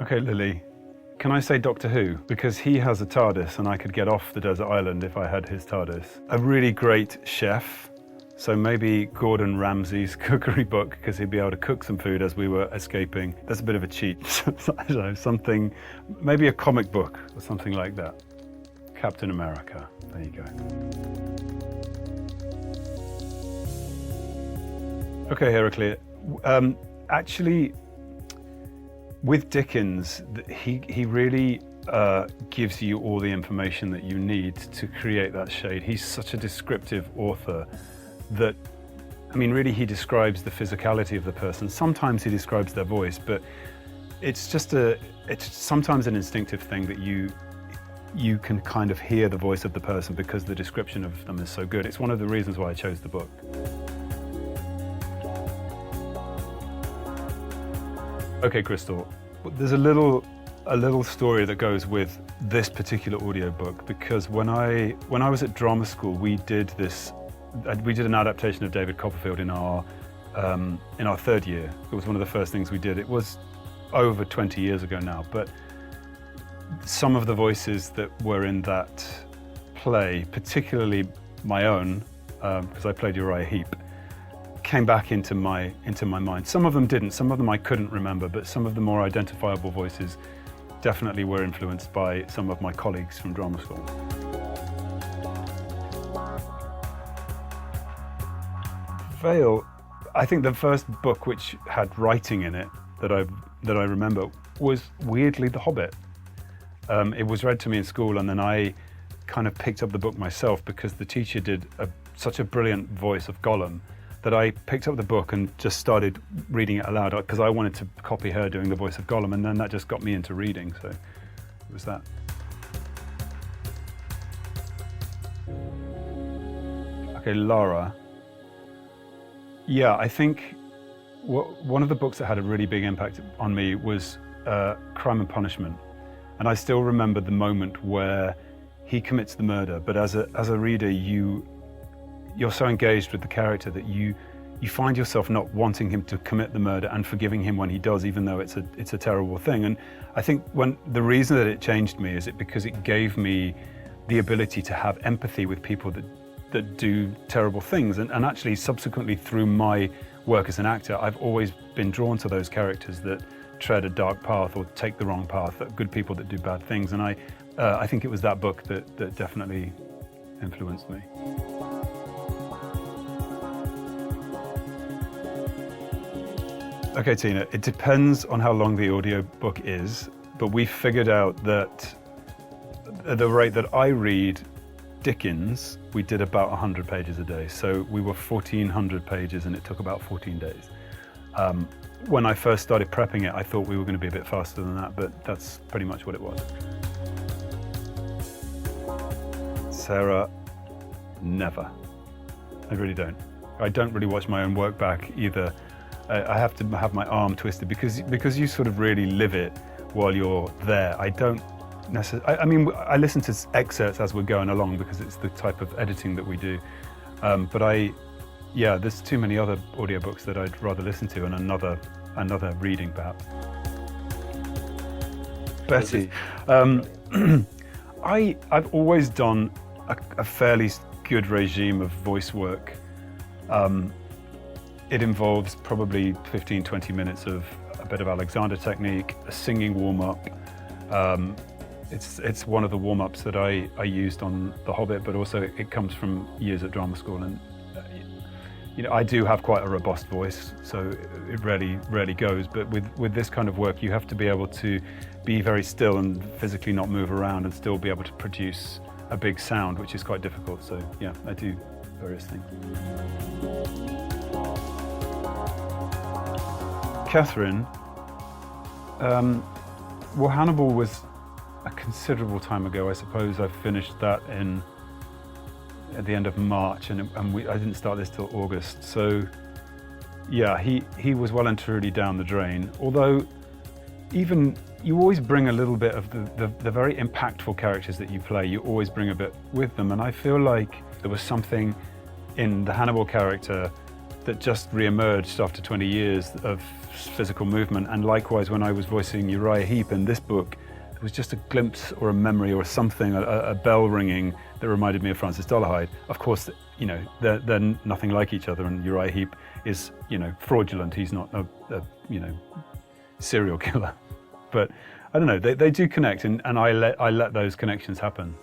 Okay, Lily, can I say Doctor Who? Because he has a TARDIS and I could get off the desert island if I had his TARDIS. A really great chef, so maybe Gordon Ramsay's cookery book, because he'd be able to cook some food as we were escaping. That's a bit of a cheat. I don't know, something, maybe a comic book or something like that. Captain America, there you go. Okay, Heracles. Actually, with Dickens, he really gives you all the information that you need to create that shade. He's such a descriptive author that, I mean, really he describes the physicality of the person. Sometimes he describes their voice, but it's sometimes an instinctive thing that you can kind of hear the voice of the person because the description of them is so good. It's one of the reasons why I chose the book. Okay, Crystal, there's a little story that goes with this particular audiobook, because when I was at drama school, we did an adaptation of David Copperfield in our third year. It was one of the first things we did. It was over 20 years ago now, but some of the voices that were in that play, particularly my own, because I played Uriah Heep, came back into my mind. Some of them didn't, some of them I couldn't remember, but some of the more identifiable voices definitely were influenced by some of my colleagues from drama school. Vale, I think the first book which had writing in it that I remember was weirdly The Hobbit. It was read to me in school, and then I kind of picked up the book myself because the teacher did such a brilliant voice of Gollum that I picked up the book and just started reading it aloud because I wanted to copy her doing the voice of Gollum, and then that just got me into reading, so it was that. Okay, Lara. Yeah, I think one of the books that had a really big impact on me was Crime and Punishment. And I still remember the moment where he commits the murder, but as a reader, you're so engaged with the character that you find yourself not wanting him to commit the murder and forgiving him when he does, even though it's a terrible thing. And I think the reason that it changed me is because it gave me the ability to have empathy with people that do terrible things. And actually, subsequently, through my work as an actor, I've always been drawn to those characters that tread a dark path or take the wrong path, that good people that do bad things. And I think it was that book that definitely influenced me. Okay, Tina, it depends on how long the audiobook is, but we figured out that at the rate that I read Dickens, we did about 100 pages a day. So we were 1,400 pages and it took about 14 days. When I first started prepping it, I thought we were going to be a bit faster than that, but that's pretty much what it was. Sarah, never. I really don't. I don't really watch my own work back either. I have to have my arm twisted because you sort of really live it while you're there. I don't necessarily, I mean, I listen to excerpts as we're going along because it's the type of editing that we do. But there's too many other audiobooks that I'd rather listen to and another reading perhaps. Betty, I've always done a fairly good regime of voice work. It involves probably 15-20 minutes of a bit of Alexander technique, a singing warm-up. It's one of the warm-ups that I used on The Hobbit, but also it comes from years at drama school. And I do have quite a robust voice, so it rarely goes. But with this kind of work, you have to be able to be very still and physically not move around and still be able to produce a big sound, which is quite difficult. So yeah, I do various things. Catherine, well, Hannibal was a considerable time ago. I suppose I finished that at the end of March, and I didn't start this till August. So, yeah, he was well and truly down the drain. Although, even you always bring a little bit of the very impactful characters that you play. You always bring a bit with them, and I feel like there was something in the Hannibal character that just re-emerged after 20 years of physical movement. And likewise, when I was voicing Uriah Heep in this book, it was just a glimpse or a memory or something, a bell ringing that reminded me of Francis Dolarhyde. Of course, you know, they're nothing like each other, and Uriah Heep is, you know, fraudulent. He's not a you know, serial killer. But I don't know, they do connect, and I let those connections happen.